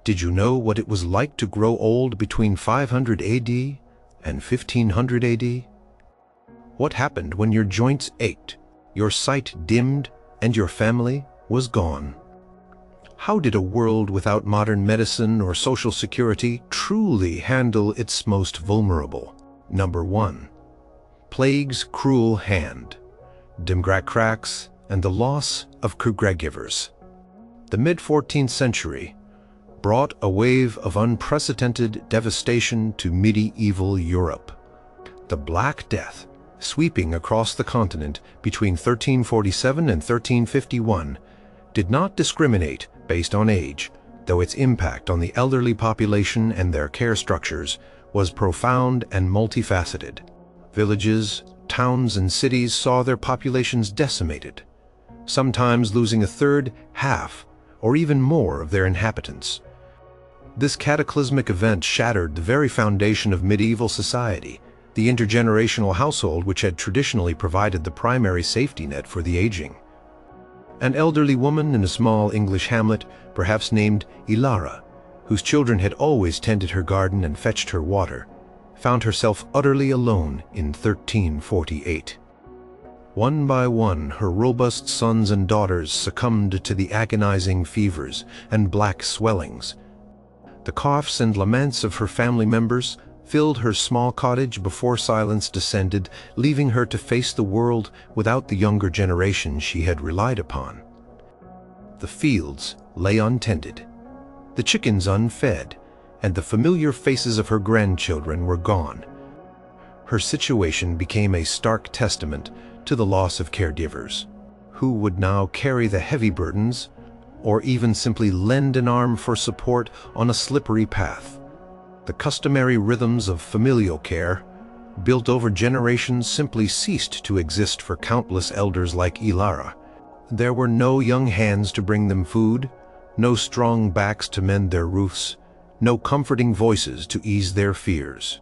Did you know what it was like to grow old between 500 AD and 1500 AD? What happened when your joints ached, your sight dimmed, and your family was gone? How did a world without modern medicine or social security truly handle its most vulnerable? Number 1. Plague's cruel hand, democrats, and the loss of caregivers. The mid-14th century brought a wave of unprecedented devastation to medieval Europe. The Black Death, sweeping across the continent between 1347 and 1351, did not discriminate based on age, though its impact on the elderly population and their care structures was profound and multifaceted. Villages, towns, and cities saw their populations decimated, sometimes losing a third, half, or even more of their inhabitants. This cataclysmic event shattered the very foundation of medieval society, the intergenerational household which had traditionally provided the primary safety net for the aging. An elderly woman in a small English hamlet, perhaps named Ilara, whose children had always tended her garden and fetched her water, found herself utterly alone in 1348. One by one, her robust sons and daughters succumbed to the agonizing fevers and black swellings. The coughs and laments of her family members filled her small cottage before silence descended, leaving her to face the world without the younger generation she had relied upon. The fields lay untended, the chickens unfed, and the familiar faces of her grandchildren were gone. Her situation became a stark testament to the loss of caregivers, who would now carry the heavy burdens or even simply lend an arm for support on a slippery path. The customary rhythms of familial care, built over generations, simply ceased to exist for countless elders like Ilara. There were no young hands to bring them food, no strong backs to mend their roofs, no comforting voices to ease their fears.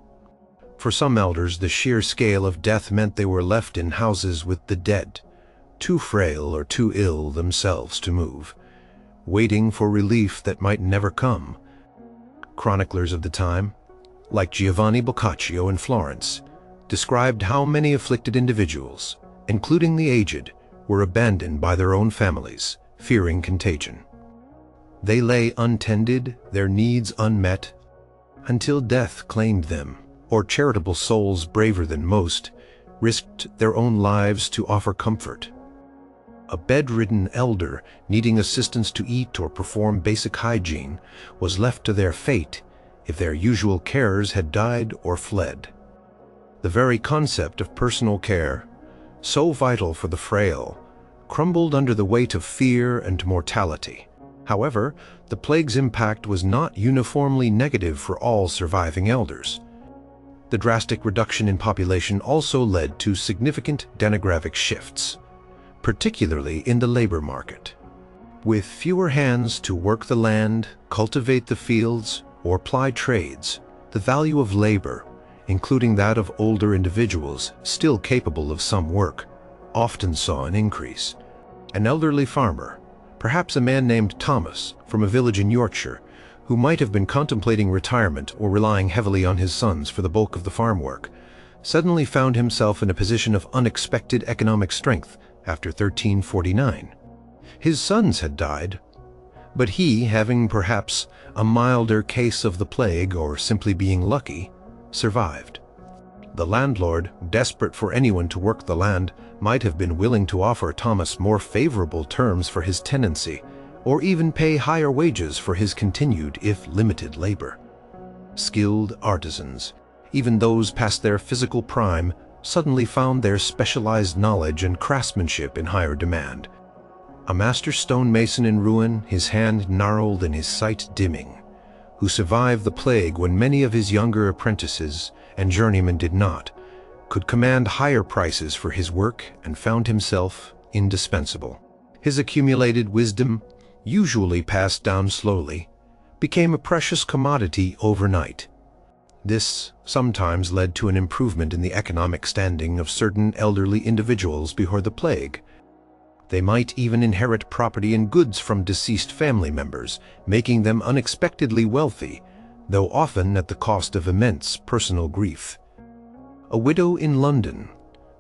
For some elders, the sheer scale of death meant they were left in houses with the dead, too frail or too ill themselves to move, waiting for relief that might never come. Chroniclers of the time, like Giovanni Boccaccio in Florence, described how many afflicted individuals, including the aged, were abandoned by their own families, fearing contagion. They lay untended, their needs unmet, until death claimed them, or charitable souls braver than most risked their own lives to offer comfort. A bedridden elder needing assistance to eat or perform basic hygiene was left to their fate if their usual carers had died or fled. The very concept of personal care, so vital for the frail, crumbled under the weight of fear and mortality. However, the plague's impact was not uniformly negative for all surviving elders. The drastic reduction in population also led to significant demographic shifts, particularly in the labor market. With fewer hands to work the land, cultivate the fields, or ply trades, the value of labor, including that of older individuals still capable of some work, often saw an increase. An elderly farmer, perhaps a man named Thomas from a village in Yorkshire, who might have been contemplating retirement or relying heavily on his sons for the bulk of the farm work, suddenly found himself in a position of unexpected economic strength after 1349. His sons had died, but he, having perhaps a milder case of the plague or simply being lucky, survived. The landlord, desperate for anyone to work the land, might have been willing to offer Thomas more favorable terms for his tenancy, or even pay higher wages for his continued, if limited, labor. Skilled artisans, even those past their physical prime, suddenly found their specialized knowledge and craftsmanship in higher demand. A master stonemason in ruin, his hand gnarled and his sight dimming, who survived the plague when many of his younger apprentices and journeymen did not, could command higher prices for his work and found himself indispensable. His accumulated wisdom, usually passed down slowly, became a precious commodity overnight. This sometimes led to an improvement in the economic standing of certain elderly individuals before the plague. They might even inherit property and goods from deceased family members, making them unexpectedly wealthy, though often at the cost of immense personal grief. A widow in London,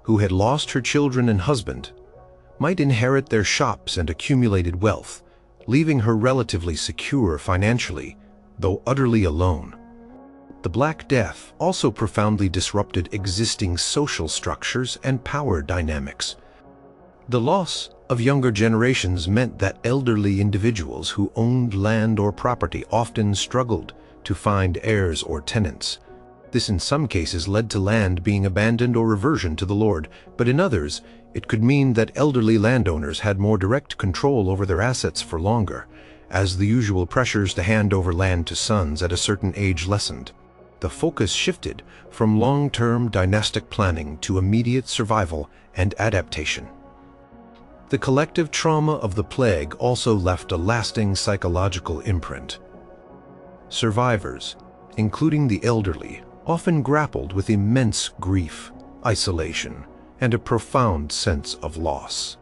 who had lost her children and husband, might inherit their shops and accumulated wealth, leaving her relatively secure financially, though utterly alone. The Black Death also profoundly disrupted existing social structures and power dynamics. The loss of younger generations meant that elderly individuals who owned land or property often struggled to find heirs or tenants. This in some cases led to land being abandoned or reversion to the Lord, but in others, it could mean that elderly landowners had more direct control over their assets for longer, as the usual pressures to hand over land to sons at a certain age lessened. The focus shifted from long-term dynastic planning to immediate survival and adaptation. The collective trauma of the plague also left a lasting psychological imprint. Survivors, including the elderly, often grappled with immense grief, isolation, and a profound sense of loss.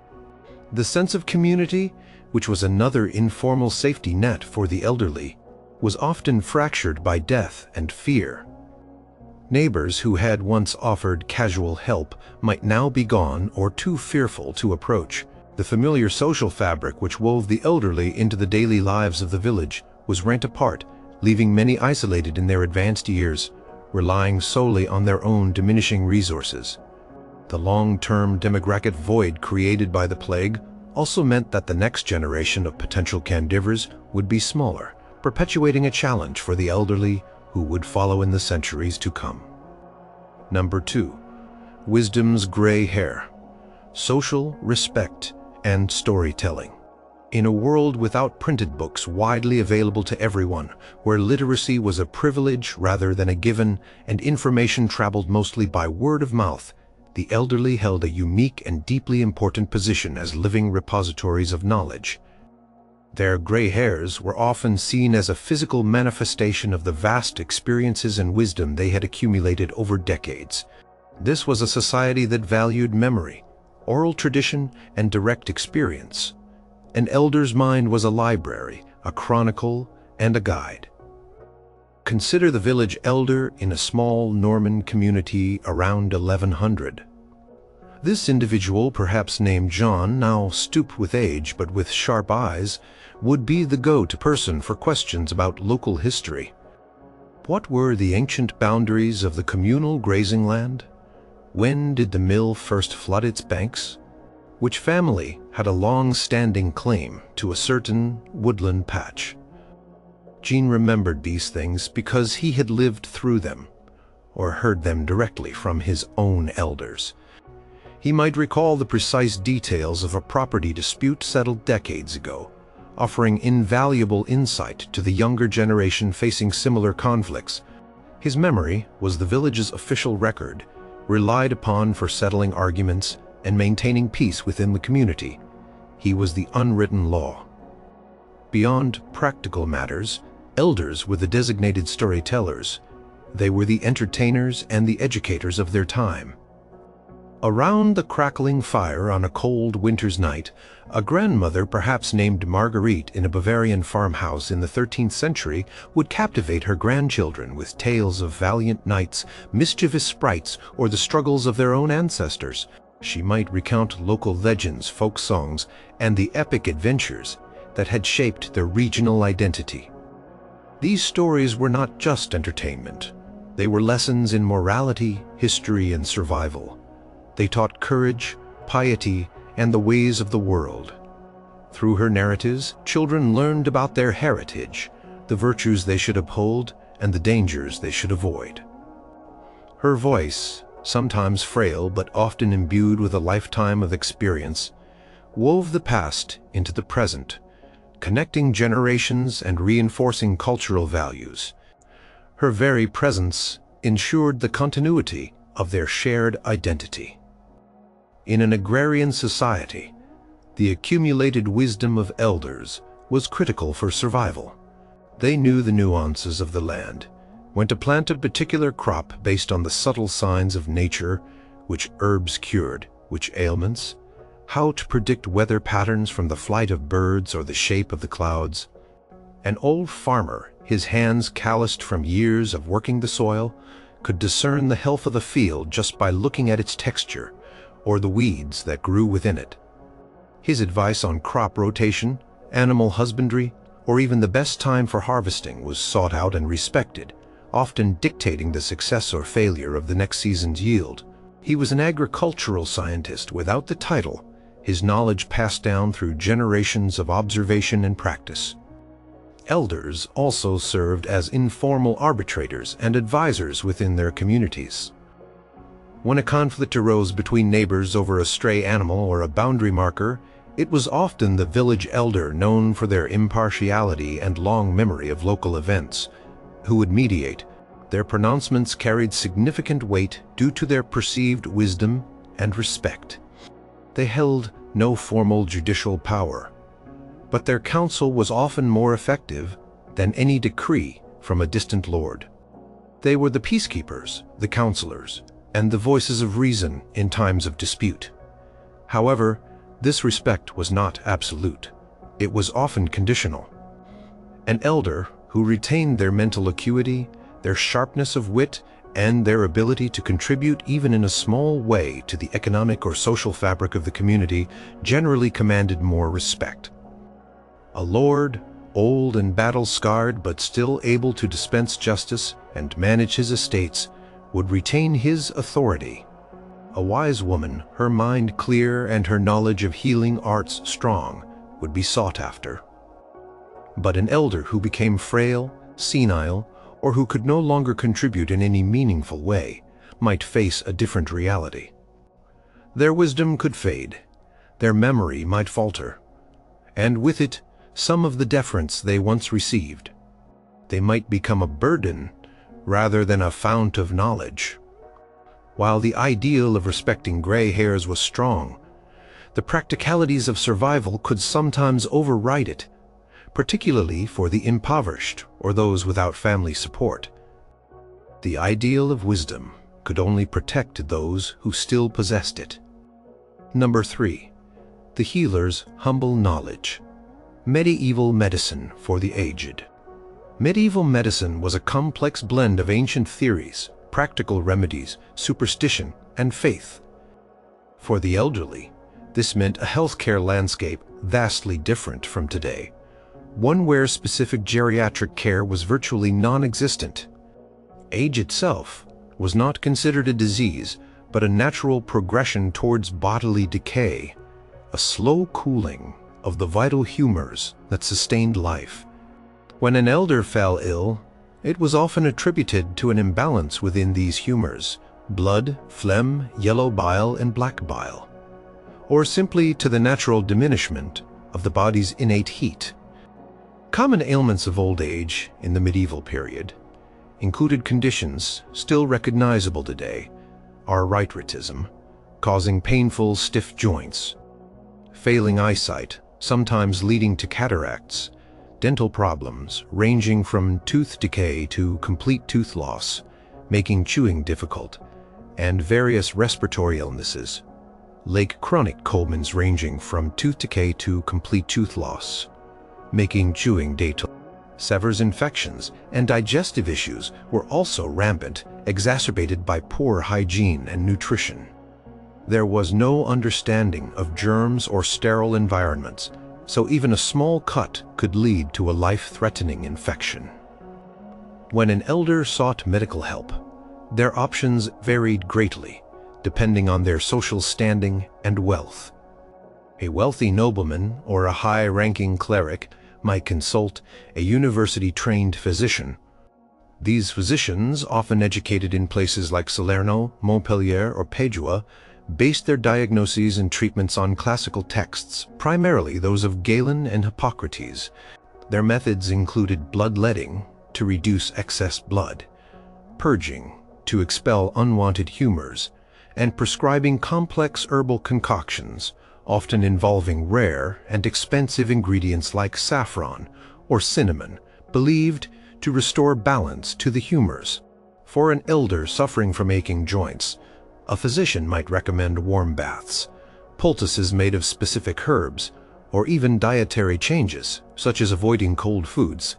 The sense of community, which was another informal safety net for the elderly, was often fractured by death and fear. Neighbors who had once offered casual help might now be gone or too fearful to approach. The familiar social fabric which wove the elderly into the daily lives of the village was rent apart, leaving many isolated in their advanced years, relying solely on their own diminishing resources. The long-term demographic void created by the plague also meant that the next generation of potential caregivers would be smaller, perpetuating a challenge for the elderly who would follow in the centuries to come. Number 2. Wisdom's gray hair. Social respect and storytelling. In a world without printed books widely available to everyone, where literacy was a privilege rather than a given and information traveled mostly by word of mouth, the elderly held a unique and deeply important position as living repositories of knowledge. Their gray hairs were often seen as a physical manifestation of the vast experiences and wisdom they had accumulated over decades. This was a society that valued memory, oral tradition, and direct experience. An elder's mind was a library, a chronicle, and a guide. Consider the village elder in a small Norman community around 1100. This individual, perhaps named John, now stooped with age but with sharp eyes, would be the go-to person for questions about local history. What were the ancient boundaries of the communal grazing land? When did the mill first flood its banks? Which family had a long-standing claim to a certain woodland patch? Jean remembered these things because he had lived through them, or heard them directly from his own elders. He might recall the precise details of a property dispute settled decades ago, offering invaluable insight to the younger generation facing similar conflicts. His memory was the village's official record, relied upon for settling arguments and maintaining peace within the community. He was the unwritten law. Beyond practical matters, elders were the designated storytellers. They were the entertainers and the educators of their time. Around the crackling fire on a cold winter's night, a grandmother, perhaps named Marguerite, in a Bavarian farmhouse in the 13th century, would captivate her grandchildren with tales of valiant knights, mischievous sprites, or the struggles of their own ancestors. She might recount local legends, folk songs, and the epic adventures that had shaped their regional identity. These stories were not just entertainment. They were lessons in morality, history, and survival. They taught courage, piety, and the ways of the world. Through her narratives, children learned about their heritage, the virtues they should uphold, and the dangers they should avoid. Her voice, sometimes frail but often imbued with a lifetime of experience, wove the past into the present, connecting generations and reinforcing cultural values. Her very presence ensured the continuity of their shared identity. In an agrarian society, the accumulated wisdom of elders was critical for survival. They knew the nuances of the land, when to plant a particular crop based on the subtle signs of nature, which herbs cured, which ailments, how to predict weather patterns from the flight of birds or the shape of the clouds. An old farmer, his hands calloused from years of working the soil, could discern the health of the field just by looking at its texture or the weeds that grew within it. His advice on crop rotation, animal husbandry, or even the best time for harvesting was sought out and respected, often dictating the success or failure of the next season's yield. He was an agricultural scientist without the title, his knowledge passed down through generations of observation and practice. Elders also served as informal arbitrators and advisors within their communities. When a conflict arose between neighbors over a stray animal or a boundary marker, it was often the village elder, known for their impartiality and long memory of local events, who would mediate. Their pronouncements carried significant weight due to their perceived wisdom and respect. They held no formal judicial power, but their counsel was often more effective than any decree from a distant lord. They were the peacekeepers, the counselors, and the voices of reason in times of dispute. However, this respect was not absolute. It was often conditional. An elder who retained their mental acuity, their sharpness of wit, and their ability to contribute even in a small way to the economic or social fabric of the community generally commanded more respect. A lord, old and battle-scarred but still able to dispense justice and manage his estates, would retain his authority. A wise woman, her mind clear and her knowledge of healing arts strong, would be sought after. But an elder who became frail, senile, or who could no longer contribute in any meaningful way might face a different reality. Their wisdom could fade, their memory might falter, and with it, some of the deference they once received. They might become a burden rather than a fount of knowledge. While the ideal of respecting gray hairs was strong, the practicalities of survival could sometimes override it, particularly for the impoverished or those without family support. The ideal of wisdom could only protect those who still possessed it. Number 3. The healer's humble knowledge. Medieval medicine for the aged. Medieval medicine was a complex blend of ancient theories, practical remedies, superstition, and faith. For the elderly, this meant a healthcare landscape vastly different from today, one where specific geriatric care was virtually non-existent. Age itself was not considered a disease, but a natural progression towards bodily decay, a slow cooling of the vital humors that sustained life. When an elder fell ill, it was often attributed to an imbalance within these humors, blood, phlegm, yellow bile, and black bile, or simply to the natural diminishment of the body's innate heat. Common ailments of old age in the medieval period included conditions still recognizable today: arthritism, causing painful, stiff joints; failing eyesight, sometimes leading to cataracts; dental problems ranging from tooth decay to complete tooth loss, making chewing difficult; and various respiratory illnesses, like chronic colds ranging from tooth decay to complete tooth loss, making chewing difficult. Severe infections and digestive issues were also rampant, exacerbated by poor hygiene and nutrition. There was no understanding of germs or sterile environments, so even a small cut could lead to a life-threatening infection. When an elder sought medical help, their options varied greatly, depending on their social standing and wealth. A wealthy nobleman or a high-ranking cleric might consult a university-trained physician. These physicians, often educated in places like Salerno, Montpellier, or Padua, based their diagnoses and treatments on classical texts, primarily those of Galen and Hippocrates. Their methods included bloodletting to reduce excess blood, purging to expel unwanted humors, and prescribing complex herbal concoctions, often involving rare and expensive ingredients like saffron or cinnamon, believed to restore balance to the humors. For an elder suffering from aching joints, a physician might recommend warm baths, poultices made of specific herbs, or even dietary changes, such as avoiding cold foods.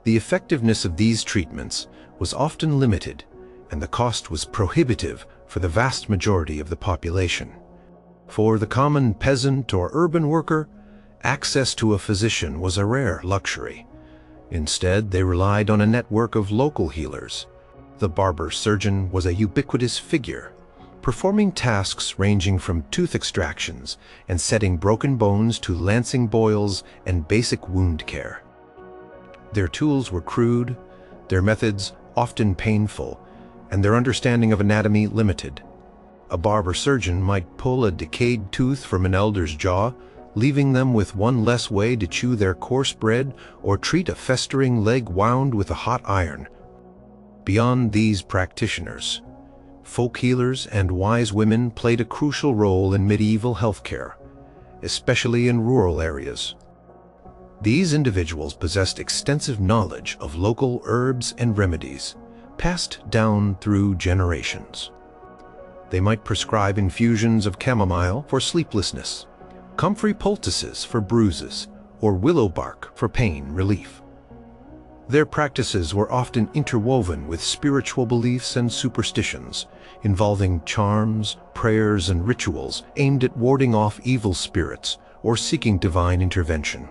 The effectiveness of these treatments was often limited, and the cost was prohibitive for the vast majority of the population. For the common peasant or urban worker, access to a physician was a rare luxury. Instead, they relied on a network of local healers. The barber surgeon was a ubiquitous figure, performing tasks ranging from tooth extractions and setting broken bones to lancing boils and basic wound care. Their tools were crude, their methods often painful, and their understanding of anatomy limited. A barber surgeon might pull a decayed tooth from an elder's jaw, leaving them with one less way to chew their coarse bread or treat a festering leg wound with a hot iron. Beyond these practitioners, folk healers and wise women played a crucial role in medieval healthcare, especially in rural areas. These individuals possessed extensive knowledge of local herbs and remedies, passed down through generations. They might prescribe infusions of chamomile for sleeplessness, comfrey poultices for bruises, or willow bark for pain relief. Their practices were often interwoven with spiritual beliefs and superstitions, involving charms, prayers, and rituals aimed at warding off evil spirits or seeking divine intervention.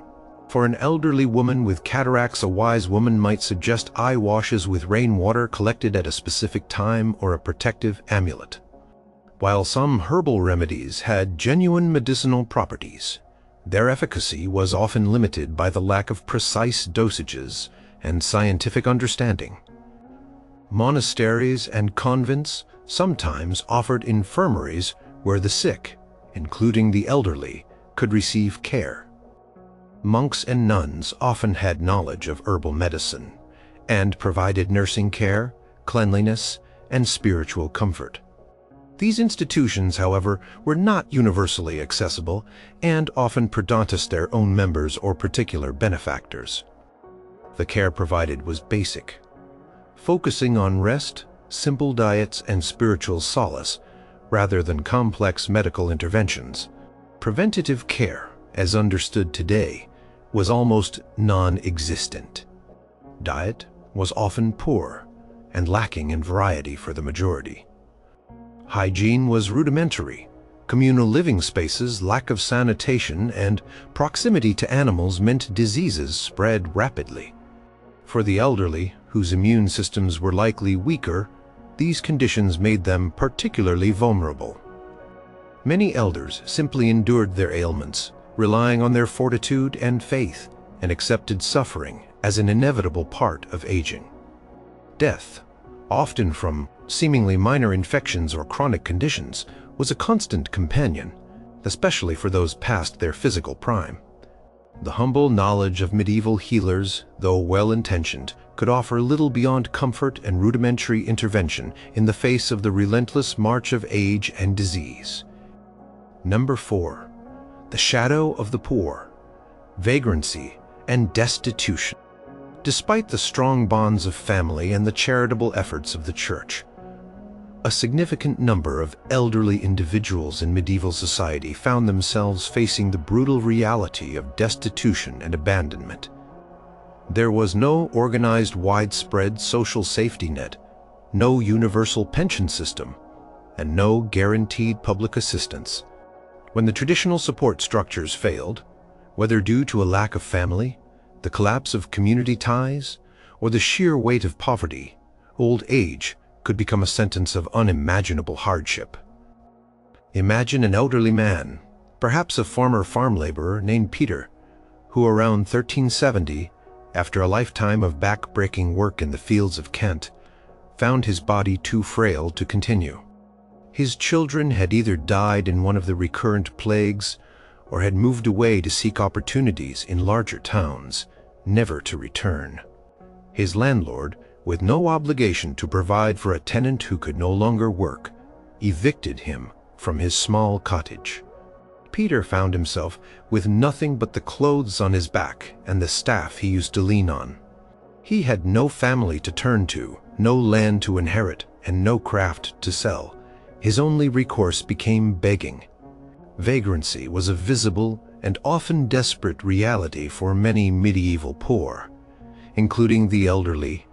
For an elderly woman with cataracts, a wise woman might suggest eye washes with rainwater collected at a specific time or a protective amulet. While some herbal remedies had genuine medicinal properties, their efficacy was often limited by the lack of precise dosages and scientific understanding. Monasteries and convents sometimes offered infirmaries where the sick, including the elderly, could receive care. Monks and nuns often had knowledge of herbal medicine and provided nursing care, cleanliness, and spiritual comfort. These institutions, however, were not universally accessible and often pronounced their own members or particular benefactors. The care provided was basic, focusing on rest, simple diets, and spiritual solace rather than complex medical interventions. Preventative care, as understood today, was almost non-existent. Diet was often poor and lacking in variety for the majority. Hygiene was rudimentary. Communal living spaces, lack of sanitation, and proximity to animals meant diseases spread rapidly. For the elderly, whose immune systems were likely weaker, these conditions made them particularly vulnerable. Many elders simply endured their ailments, relying on their fortitude and faith, and accepted suffering as an inevitable part of aging. Death, often from seemingly minor infections or chronic conditions, was a constant companion, especially for those past their physical prime. The humble knowledge of medieval healers, though well-intentioned, could offer little beyond comfort and rudimentary intervention in the face of the relentless march of age and disease. Number 4. The shadow of the poor, vagrancy, and destitution. Despite the strong bonds of family and the charitable efforts of the Church, a significant number of elderly individuals in medieval society found themselves facing the brutal reality of destitution and abandonment. There was no organized, widespread social safety net, no universal pension system, and no guaranteed public assistance. When the traditional support structures failed, whether due to a lack of family, the collapse of community ties, or the sheer weight of poverty, old age could become a sentence of unimaginable hardship. Imagine an elderly man, perhaps a former farm laborer named Peter, who around 1370, after a lifetime of back-breaking work in the fields of Kent, found his body too frail to continue. His children had either died in one of the recurrent plagues or had moved away to seek opportunities in larger towns, never to return. His landlord, with no obligation to provide for a tenant who could no longer work, evicted him from his small cottage. Peter found himself with nothing but the clothes on his back and the staff he used to lean on. He had no family to turn to, no land to inherit, and no craft to sell. His only recourse became begging. Vagrancy was a visible and often desperate reality for many medieval poor, including the elderly.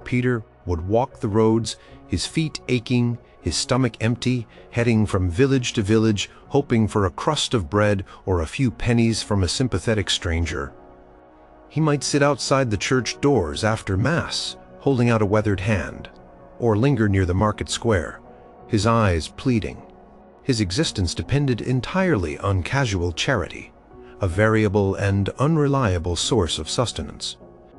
Peter would walk the roads, his feet aching, his stomach empty, heading from village to village, hoping for a crust of bread or a few pennies from a sympathetic stranger. He might sit outside the church doors after Mass, holding out a weathered hand, or linger near the market square, his eyes pleading. His existence depended entirely on casual charity, a variable and unreliable source of sustenance.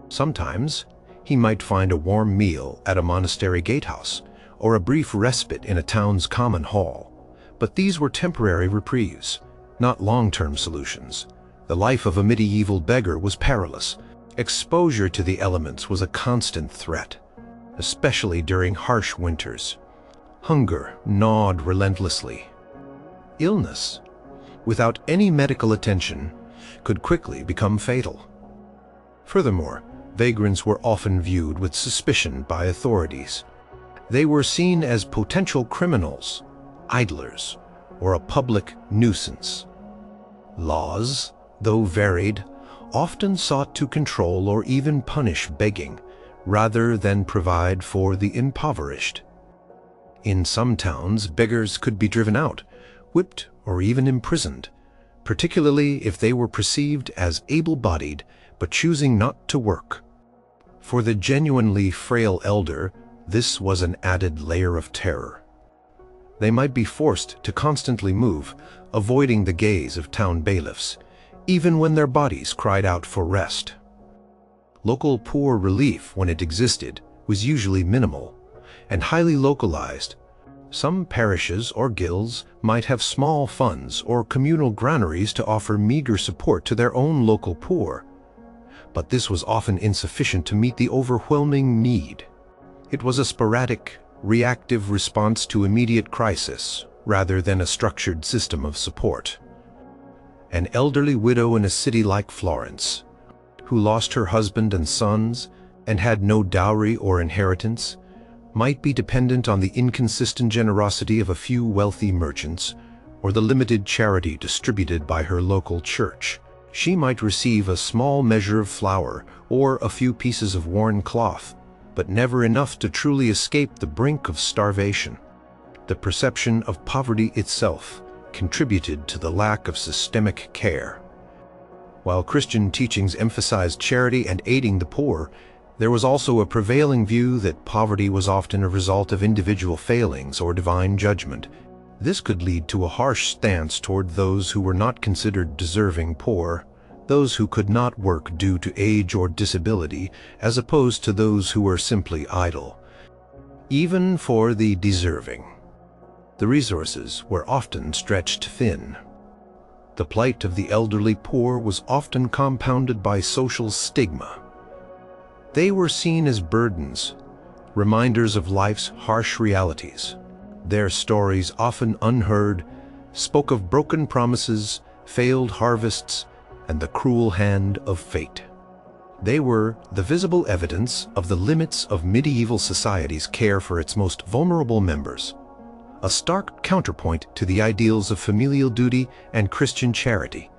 Sometimes, he might find a warm meal at a monastery gatehouse, or a brief respite in a town's common hall. But these were temporary reprieves, not long-term solutions. The life of a medieval beggar was perilous. Exposure to the elements was a constant threat, especially during harsh winters. Hunger gnawed relentlessly. Illness, without any medical attention, could quickly become fatal. Furthermore, vagrants were often viewed with suspicion by authorities. They were seen as potential criminals, idlers, or a public nuisance. Laws, though varied, often sought to control or even punish begging, rather than provide for the impoverished. In some towns, beggars could be driven out, whipped, or even imprisoned, particularly if they were perceived as able-bodied but choosing not to work. For the genuinely frail elder, this was an added layer of terror. They might be forced to constantly move, avoiding the gaze of town bailiffs, even when their bodies cried out for rest. Local poor relief, when it existed, was usually minimal and highly localized. Some parishes or guilds might have small funds or communal granaries to offer meager support to their own local poor, but this was often insufficient to meet the overwhelming need. It was a sporadic, reactive response to immediate crisis, rather than a structured system of support. An elderly widow in a city like Florence, who lost her husband and sons and had no dowry or inheritance, might be dependent on the inconsistent generosity of a few wealthy merchants or the limited charity distributed by her local church. She might receive a small measure of flour or a few pieces of worn cloth, but never enough to truly escape the brink of starvation. The perception of poverty itself contributed to the lack of systemic care. While Christian teachings emphasized charity and aiding the poor, there was also a prevailing view that poverty was often a result of individual failings or divine judgment. This could lead to a harsh stance toward those who were not considered deserving poor, those who could not work due to age or disability, as opposed to those who were simply idle. Even for the deserving, the resources were often stretched thin. The plight of the elderly poor was often compounded by social stigma. They were seen as burdens, reminders of life's harsh realities. Their stories, often unheard, spoke of broken promises, failed harvests, and the cruel hand of fate. They were the visible evidence of the limits of medieval society's care for its most vulnerable members, a stark counterpoint to the ideals of familial duty and Christian charity.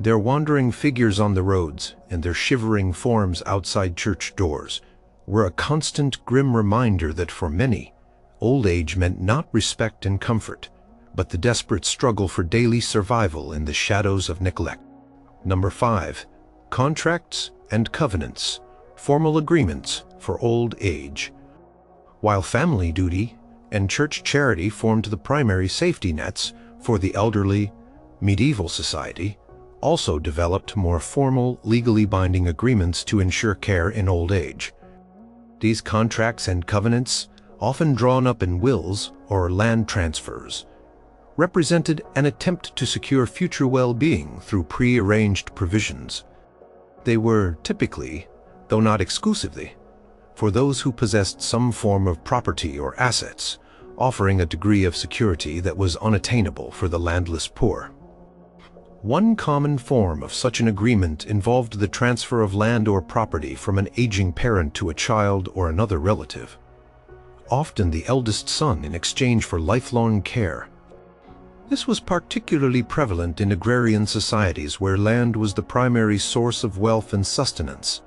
Their wandering figures on the roads and their shivering forms outside church doors were a constant grim reminder that for many, old age meant not respect and comfort, but the desperate struggle for daily survival in the shadows of neglect. Number 5. Contracts and covenants, formal agreements for old age. While family duty and church charity formed the primary safety nets for the elderly, medieval society also developed more formal, legally binding agreements to ensure care in old age. These contracts and covenants, often drawn up in wills or land transfers, represented an attempt to secure future well-being through pre-arranged provisions. They were typically, though not exclusively, for those who possessed some form of property or assets, offering a degree of security that was unattainable for the landless poor. One common form of such an agreement involved the transfer of land or property from an aging parent to a child or another relative, often the eldest son in exchange for lifelong care. This was particularly prevalent in agrarian societies where land was the primary source of wealth and sustenance.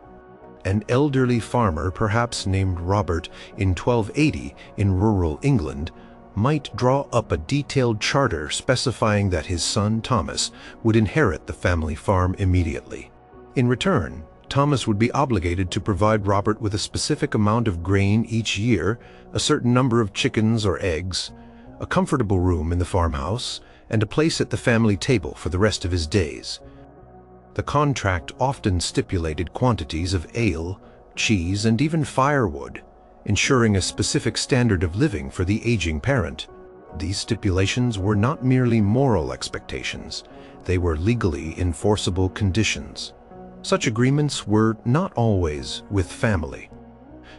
An elderly farmer, perhaps named Robert, in 1280 in rural England, might draw up a detailed charter specifying that his son Thomas would inherit the family farm immediately. In return, Thomas would be obligated to provide Robert with a specific amount of grain each year, a certain number of chickens or eggs, a comfortable room in the farmhouse, and a place at the family table for the rest of his days. The contract often stipulated quantities of ale, cheese, and even firewood, ensuring a specific standard of living for the aging parent. These stipulations were not merely moral expectations, they were legally enforceable conditions. Such agreements were not always with family.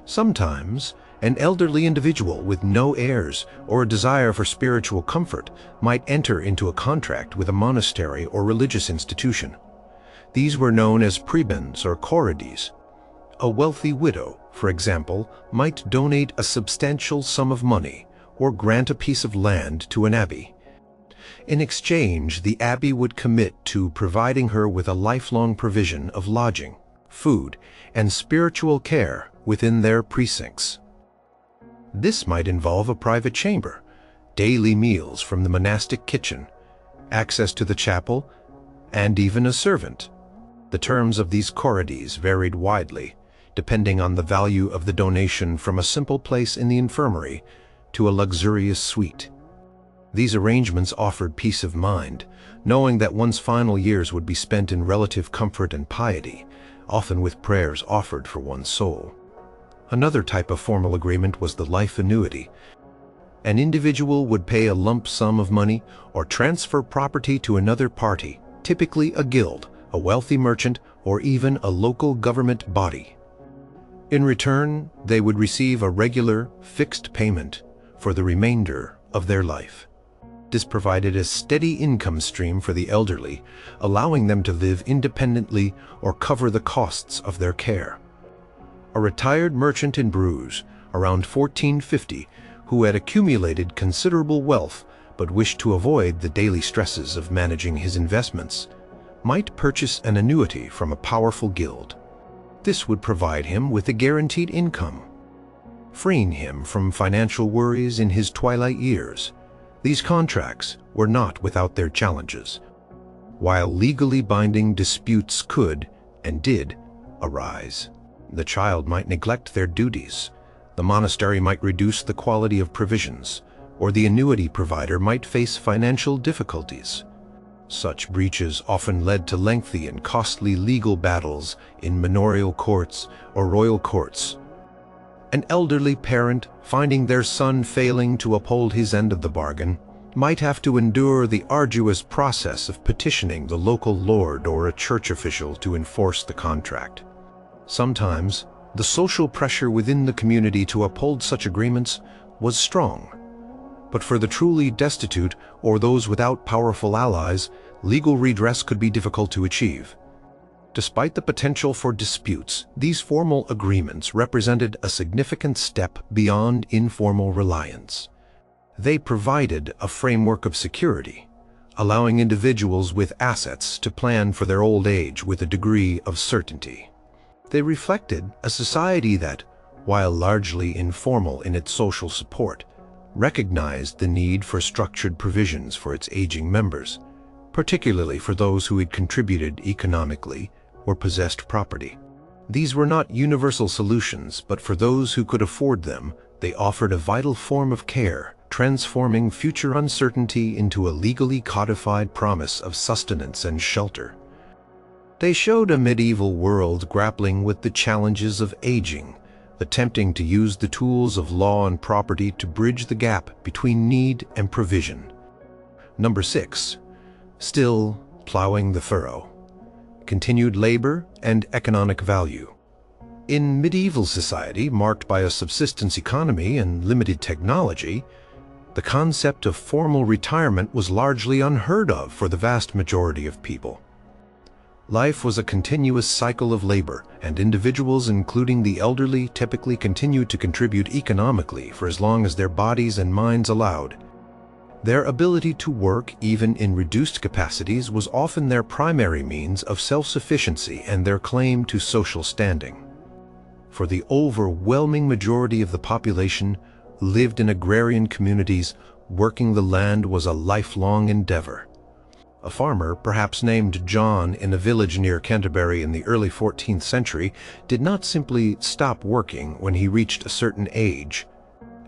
Sometimes, an elderly individual with no heirs or a desire for spiritual comfort might enter into a contract with a monastery or religious institution. These were known as prebends or corrides. A wealthy widow, for example, might donate a substantial sum of money or grant a piece of land to an abbey. In exchange, the abbey would commit to providing her with a lifelong provision of lodging, food, and spiritual care within their precincts. This might involve a private chamber, daily meals from the monastic kitchen, access to the chapel, and even a servant. The terms of these corrides varied widely, depending on the value of the donation, from a simple place in the infirmary to a luxurious suite. These arrangements offered peace of mind, knowing that one's final years would be spent in relative comfort and piety, often with prayers offered for one's soul. Another type of formal agreement was the life annuity. An individual would pay a lump sum of money or transfer property to another party, typically a guild, a wealthy merchant, or even a local government body. In return, they would receive a regular, fixed payment for the remainder of their life. This provided a steady income stream for the elderly, allowing them to live independently or cover the costs of their care. A retired merchant in Bruges, around 1450, who had accumulated considerable wealth but wished to avoid the daily stresses of managing his investments, might purchase an annuity from a powerful guild. This would provide him with a guaranteed income, freeing him from financial worries in his twilight years. These contracts were not without their challenges. While legally binding disputes could, and did, arise, the child might neglect their duties, the monastery might reduce the quality of provisions, or the annuity provider might face financial difficulties. Such breaches often led to lengthy and costly legal battles in manorial courts or royal courts. An elderly parent, finding their son failing to uphold his end of the bargain, might have to endure the arduous process of petitioning the local lord or a church official to enforce the contract. Sometimes, the social pressure within the community to uphold such agreements was strong. But for the truly destitute or those without powerful allies, legal redress could be difficult to achieve. Despite the potential for disputes, these formal agreements represented a significant step beyond informal reliance. They provided a framework of security, allowing individuals with assets to plan for their old age with a degree of certainty. They reflected a society that, while largely informal in its social support, recognized the need for structured provisions for its aging members, particularly for those who had contributed economically or possessed property. These were not universal solutions, but for those who could afford them, they offered a vital form of care, transforming future uncertainty into a legally codified promise of sustenance and shelter. They showed a medieval world grappling with the challenges of aging, attempting to use the tools of law and property to bridge the gap between need and provision. Number 6. Still plowing the furrow. Continued labor and economic value. In medieval society, marked by a subsistence economy and limited technology, the concept of formal retirement was largely unheard of for the vast majority of people. Life was a continuous cycle of labor, and individuals, including the elderly, typically continued to contribute economically for as long as their bodies and minds allowed. Their ability to work, even in reduced capacities, was often their primary means of self-sufficiency and their claim to social standing. For the overwhelming majority of the population lived in agrarian communities, working the land was a lifelong endeavor. A farmer, perhaps named John in a village near Canterbury in the early 14th century, did not simply stop working when he reached a certain age.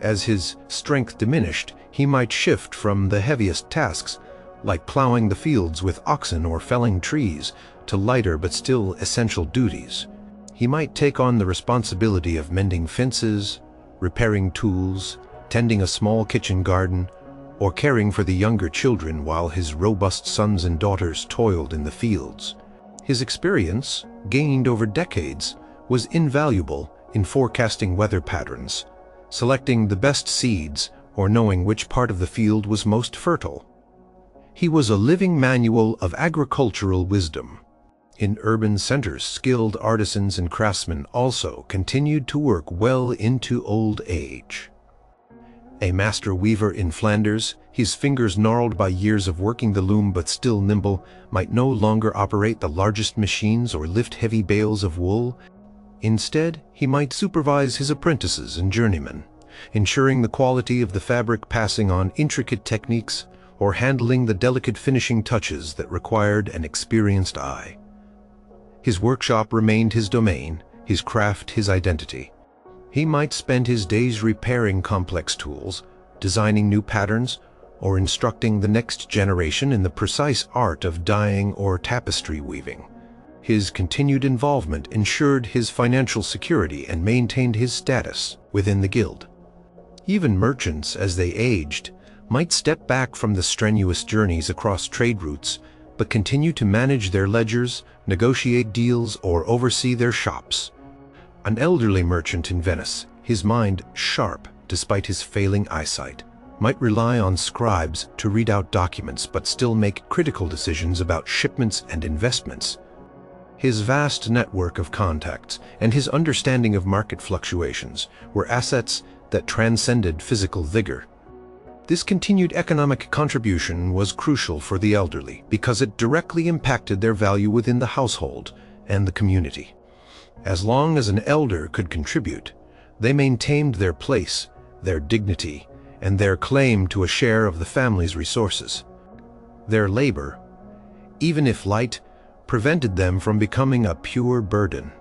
As his strength diminished, he might shift from the heaviest tasks, like plowing the fields with oxen or felling trees, to lighter but still essential duties. He might take on the responsibility of mending fences, repairing tools, tending a small kitchen garden, or caring for the younger children while his robust sons and daughters toiled in the fields. His experience, gained over decades, was invaluable in forecasting weather patterns, selecting the best seeds, or knowing which part of the field was most fertile. He was a living manual of agricultural wisdom. In urban centers, skilled artisans and craftsmen also continued to work well into old age. A master weaver in Flanders, his fingers gnarled by years of working the loom but still nimble, might no longer operate the largest machines or lift heavy bales of wool. Instead, he might supervise his apprentices and journeymen, ensuring the quality of the fabric, passing on intricate techniques, or handling the delicate finishing touches that required an experienced eye. His workshop remained his domain, his craft his identity. He might spend his days repairing complex tools, designing new patterns, or instructing the next generation in the precise art of dyeing or tapestry weaving. His continued involvement ensured his financial security and maintained his status within the guild. Even merchants, as they aged, might step back from the strenuous journeys across trade routes, but continue to manage their ledgers, negotiate deals, or oversee their shops. An elderly merchant in Venice, his mind sharp despite his failing eyesight, might rely on scribes to read out documents but still make critical decisions about shipments and investments. His vast network of contacts and his understanding of market fluctuations were assets that transcended physical vigor. This continued economic contribution was crucial for the elderly because it directly impacted their value within the household and the community. As long as an elder could contribute, they maintained their place, their dignity, and their claim to a share of the family's resources. Their labor, even if light, prevented them from becoming a pure burden.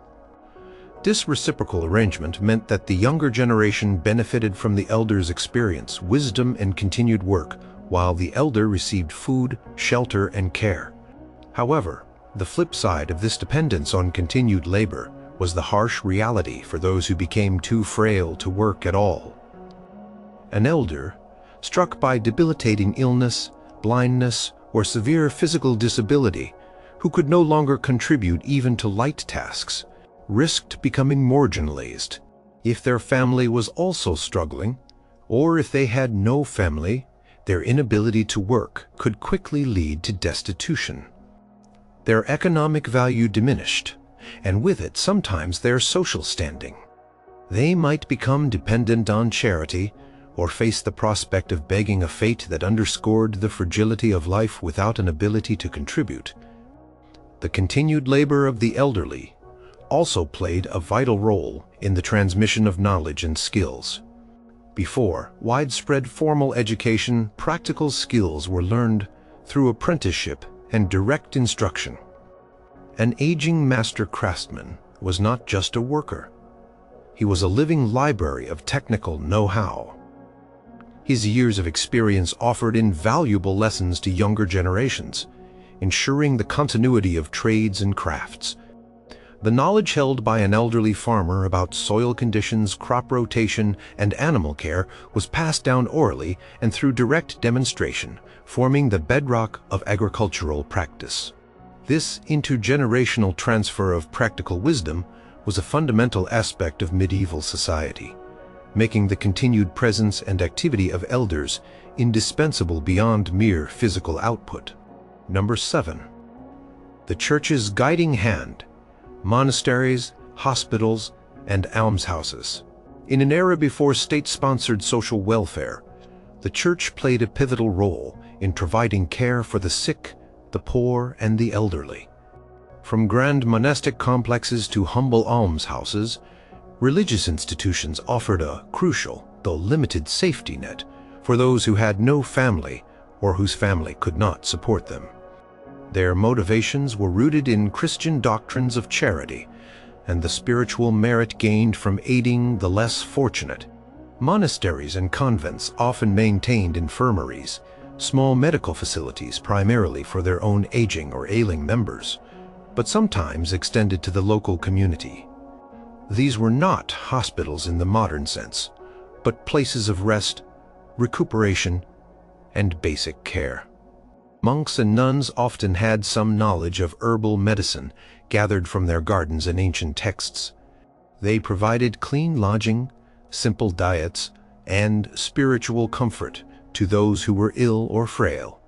This reciprocal arrangement meant that the younger generation benefited from the elder's experience, wisdom, and continued work, while the elder received food, shelter, and care. However, the flip side of this dependence on continued labor was the harsh reality for those who became too frail to work at all. An elder, struck by debilitating illness, blindness, or severe physical disability, who could no longer contribute even to light tasks, risked becoming marginalized. If their family was also struggling, or if they had no family, their inability to work could quickly lead to destitution. Their economic value diminished, and with it sometimes their social standing. They might become dependent on charity, or face the prospect of begging, a fate that underscored the fragility of life without an ability to contribute. The continued labor of the elderly also played a vital role in the transmission of knowledge and skills. Before widespread formal education, practical skills were learned through apprenticeship and direct instruction. An aging master craftsman was not just a worker. He was a living library of technical know-how. His years of experience offered invaluable lessons to younger generations, ensuring the continuity of trades and crafts. The knowledge held by an elderly farmer about soil conditions, crop rotation, and animal care was passed down orally and through direct demonstration, forming the bedrock of agricultural practice. This intergenerational transfer of practical wisdom was a fundamental aspect of medieval society, making the continued presence and activity of elders indispensable beyond mere physical output. Number 7. The Church's guiding hand. Monasteries, hospitals, and almshouses. In an era before state-sponsored social welfare, The church played a pivotal role in providing care for the sick, the poor, and the elderly. From grand monastic complexes to humble almshouses, religious institutions offered a crucial, though limited, safety net for those who had no family or whose family could not support them. Their motivations were rooted in Christian doctrines of charity and the spiritual merit gained from aiding the less fortunate. Monasteries and convents often maintained infirmaries, small medical facilities primarily for their own aging or ailing members, but sometimes extended to the local community. These were not hospitals in the modern sense, but places of rest, recuperation, and basic care. Monks and nuns often had some knowledge of herbal medicine gathered from their gardens and ancient texts. They provided clean lodging, simple diets, and spiritual comfort to those who were ill or frail.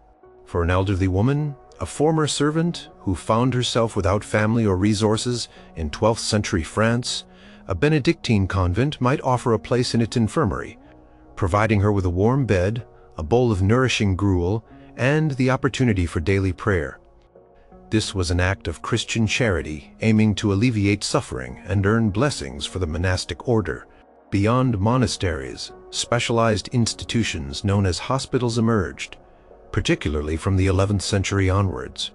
For an elderly woman, a former servant who found herself without family or resources in 12th century France, a Benedictine convent might offer a place in its infirmary, providing her with a warm bed, a bowl of nourishing gruel, and the opportunity for daily prayer. This was an act of Christian charity aiming to alleviate suffering and earn blessings for the monastic order. Beyond monasteries, specialized institutions known as hospitals emerged, particularly from the 11th century onwards.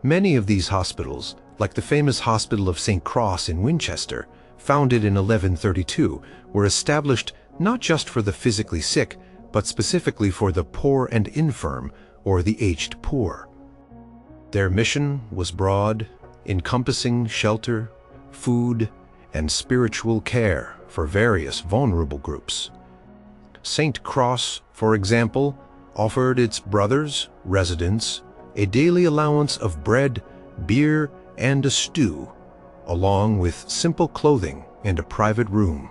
Many of these hospitals, like the famous Hospital of St. Cross in Winchester, founded in 1132, were established not just for the physically sick, but specifically for the poor and infirm, or the aged poor. Their mission was broad, encompassing shelter, food, and spiritual care for various vulnerable groups. St. Cross, for example, offered its brothers, residents, a daily allowance of bread, beer, and a stew, along with simple clothing and a private room.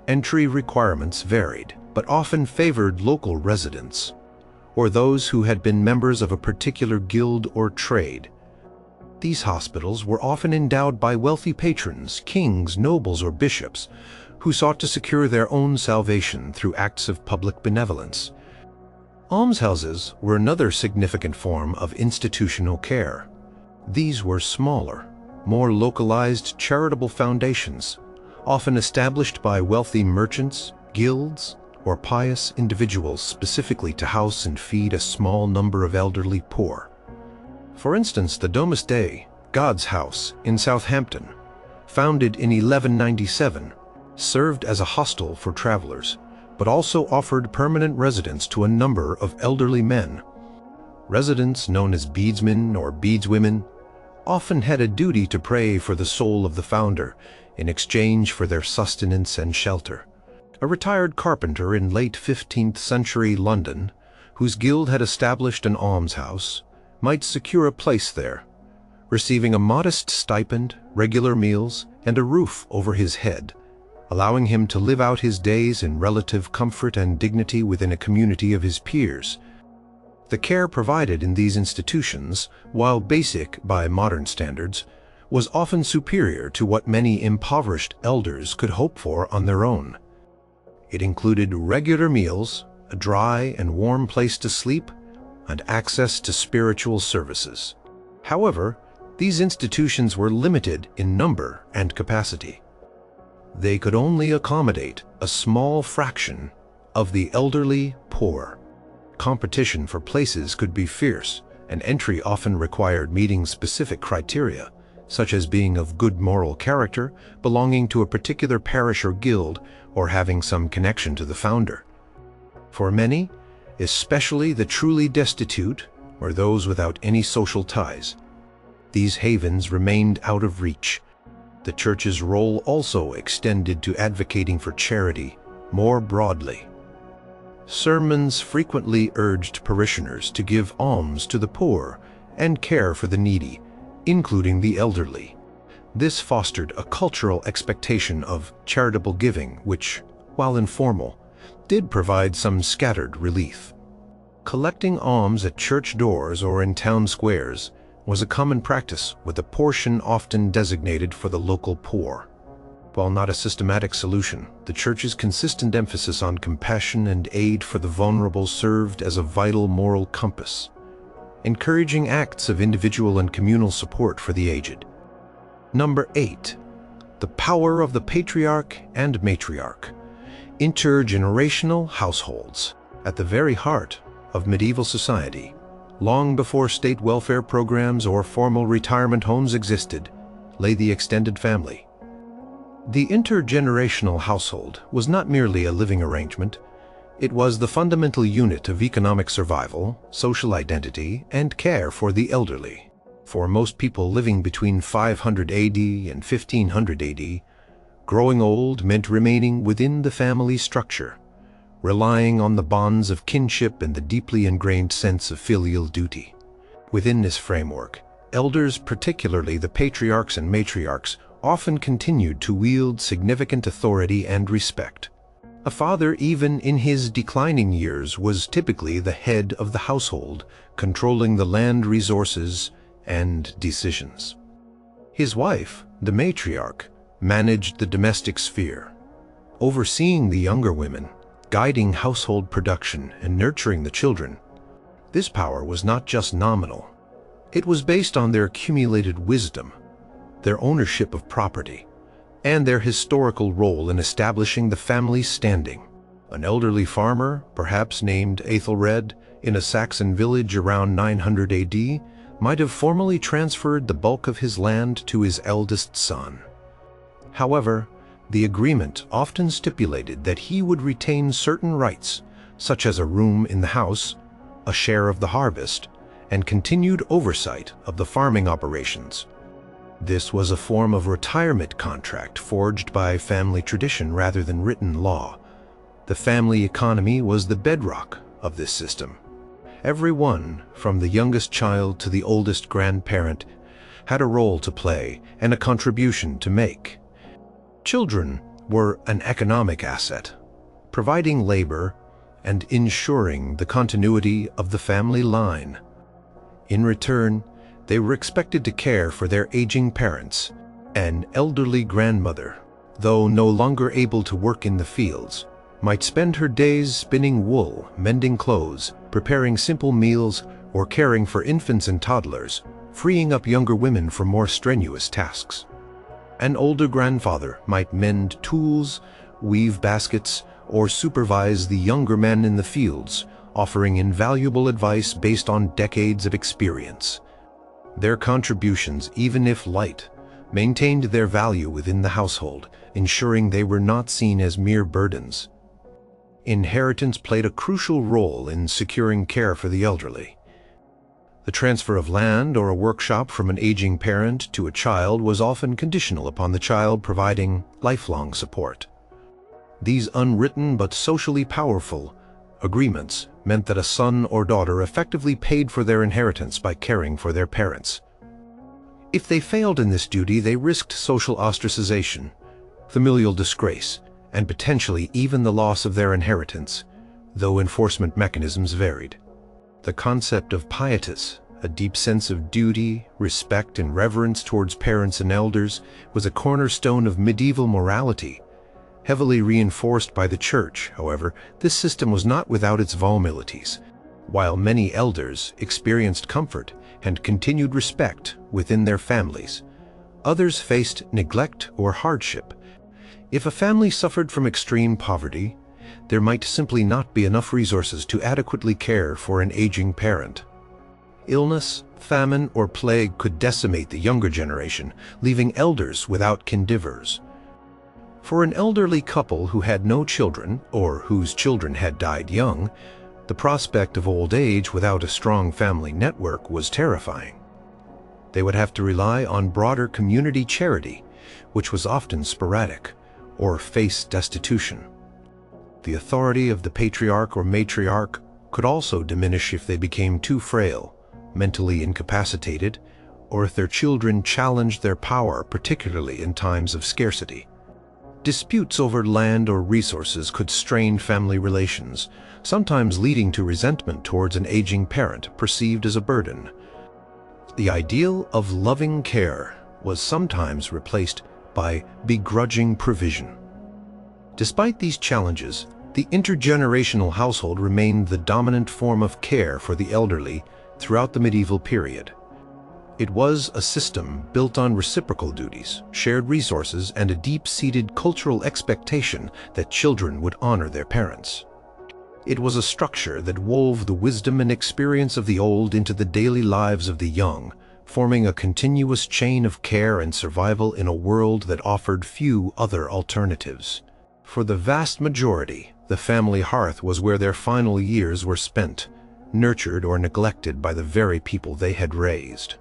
Entry requirements varied, but often favored local residents, or those who had been members of a particular guild or trade. These hospitals were often endowed by wealthy patrons, kings, nobles, or bishops, who sought to secure their own salvation through acts of public benevolence. Almshouses were another significant form of institutional care. These were smaller, more localized charitable foundations, often established by wealthy merchants, guilds, or pious individuals specifically to house and feed a small number of elderly poor. For instance, the Domus Dei, God's House, in Southampton, founded in 1197, served as a hostel for travelers, but also offered permanent residence to a number of elderly men. Residents, known as beadsmen or beadswomen, often had a duty to pray for the soul of the founder in exchange for their sustenance and shelter. A retired carpenter in late 15th century London, whose guild had established an almshouse, might secure a place there, receiving a modest stipend, regular meals, and a roof over his head, allowing him to live out his days in relative comfort and dignity within a community of his peers. The care provided in these institutions, while basic by modern standards, was often superior to what many impoverished elders could hope for on their own. It included regular meals, a dry and warm place to sleep, and access to spiritual services. However, these institutions were limited in number and capacity. They could only accommodate a small fraction of the elderly poor. Competition for places could be fierce, and entry often required meeting specific criteria, such as being of good moral character, belonging to a particular parish or guild, or having some connection to the founder. For many, especially the truly destitute or those without any social ties, these havens remained out of reach. The Church's role also extended to advocating for charity more broadly. Sermons frequently urged parishioners to give alms to the poor and care for the needy, including the elderly. This fostered a cultural expectation of charitable giving which, while informal, did provide some scattered relief. Collecting alms at church doors or in town squares was a common practice, with a portion often designated for the local poor. While not a systematic solution, the Church's consistent emphasis on compassion and aid for the vulnerable served as a vital moral compass, encouraging acts of individual and communal support for the aged. Number 8. The power of the patriarch and matriarch. Intergenerational households. At the very heart of medieval society, long before state welfare programs or formal retirement homes existed, lay the extended family. The intergenerational household was not merely a living arrangement. It was the fundamental unit of economic survival, social identity, and care for the elderly. For most people living between 500 AD and 1500 AD, growing old meant remaining within the family structure, relying on the bonds of kinship and the deeply ingrained sense of filial duty. Within this framework, elders, particularly the patriarchs and matriarchs, often continued to wield significant authority and respect. A father, even in his declining years, was typically the head of the household, controlling the land resources and decisions. His wife, the matriarch, managed the domestic sphere, overseeing the younger women, guiding household production, and nurturing the children. This power was not just nominal. It was based on their accumulated wisdom, their ownership of property, and their historical role in establishing the family's standing. An elderly farmer, perhaps named Aethelred, in a Saxon village around 900 AD, might have formally transferred the bulk of his land to his eldest son. However, the agreement often stipulated that he would retain certain rights, such as a room in the house, a share of the harvest, and continued oversight of the farming operations. This was a form of retirement contract forged by family tradition rather than written law. The family economy was the bedrock of this system. Everyone, from the youngest child to the oldest grandparent, had a role to play and a contribution to make. Children were an economic asset, providing labor and ensuring the continuity of the family line. In return, they were expected to care for their aging parents. An elderly grandmother, though no longer able to work in the fields, might spend her days spinning wool, mending clothes, preparing simple meals, or caring for infants and toddlers, freeing up younger women for more strenuous tasks. An older grandfather might mend tools, weave baskets, or supervise the younger men in the fields, offering invaluable advice based on decades of experience. Their contributions, even if light, maintained their value within the household, ensuring they were not seen as mere burdens. Inheritance played a crucial role in securing care for the elderly. The transfer of land or a workshop from an aging parent to a child was often conditional upon the child providing lifelong support. These unwritten but socially powerful agreements meant that a son or daughter effectively paid for their inheritance by caring for their parents. If they failed in this duty, they risked social ostracization, familial disgrace, and potentially even the loss of their inheritance, though enforcement mechanisms varied. The concept of pietas, a deep sense of duty, respect, and reverence towards parents and elders, was a cornerstone of medieval morality. Heavily reinforced by the Church, however, this system was not without its vulnerabilities. While many elders experienced comfort and continued respect within their families, others faced neglect or hardship. If a family suffered from extreme poverty, there might simply not be enough resources to adequately care for an aging parent. Illness, famine, or plague could decimate the younger generation, leaving elders without caregivers. For an elderly couple who had no children, or whose children had died young, the prospect of old age without a strong family network was terrifying. They would have to rely on broader community charity, which was often sporadic, or face destitution. The authority of the patriarch or matriarch could also diminish if they became too frail, mentally incapacitated, or if their children challenged their power, particularly in times of scarcity. Disputes over land or resources could strain family relations, sometimes leading to resentment towards an aging parent perceived as a burden. The ideal of loving care was sometimes replaced by begrudging provision. Despite these challenges, the intergenerational household remained the dominant form of care for the elderly throughout the medieval period. It was a system built on reciprocal duties, shared resources, and a deep-seated cultural expectation that children would honor their parents. It was a structure that wove the wisdom and experience of the old into the daily lives of the young, forming a continuous chain of care and survival in a world that offered few other alternatives. For the vast majority, the family hearth was where their final years were spent, nurtured or neglected by the very people they had raised.